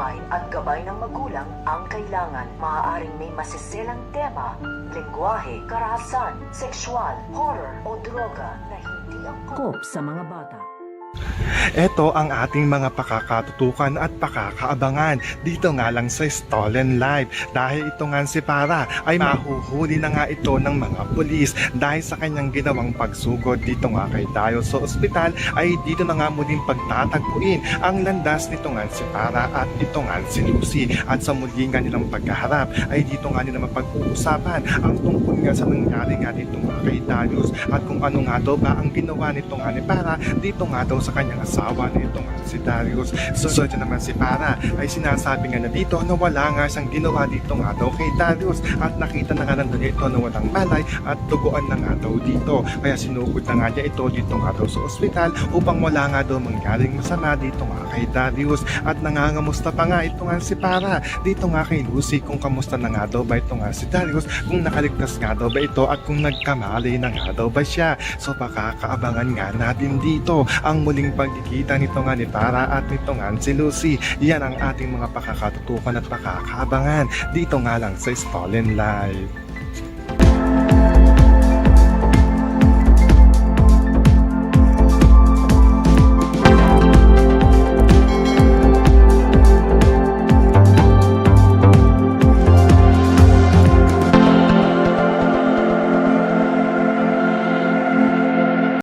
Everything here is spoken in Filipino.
patnubay at gabay ng magulang ang kailangan. Maaaring may masiselang tema, lengguwahe, karahasan, sexual, horror o droga na hindi angkop sa mga bata. Ito ang ating mga pakakatutukan at pakakaabangan dito nga lang sa Stolen Life. Dahil ito nga si Para ay mahuhuli na nga ito ng mga pulis dahil sa kanyang ginawang pagsugod dito nga kay Dayo sa ospital ay dito na nga muling pagtatagpuin ang landas nito nga si Para at ito nga si Lucy. At sa muli nga nilang pagkaharap ay dito nga nila mapag-uusapan ang tungkol nga sa nangyari nga dito nga kay Darius at kung ano nga daw ba ang ginawa nito nga ni Para dito nga daw sa kanyang asawa na ito nga si Darius. So ito naman si Para ay sinasabi nga na dito na wala nga siyang ginawa dito nga daw kay Darius at nakita na nga lang niya ito na walang malay at tuguan na nga daw dito. Kaya sinugod na nga niya ito dito nga daw sa ospital upang wala nga daw mangyaring masama dito nga kay Darius. At nangangamusta pa nga ito nga si Para dito nga kay Lucy kung kamusta na nga daw ba ito nga si Darius, kung nakaligtas nga daw ba ito at kung nagkamali na nga daw ba siya. So pakakaabangan nga natin dito ang muling pagkikita nito nga ni Para at nito nga si Lucy. Yan ang ating mga pakakatutukan at pakakaabangan dito nga lang sa Stolen Life.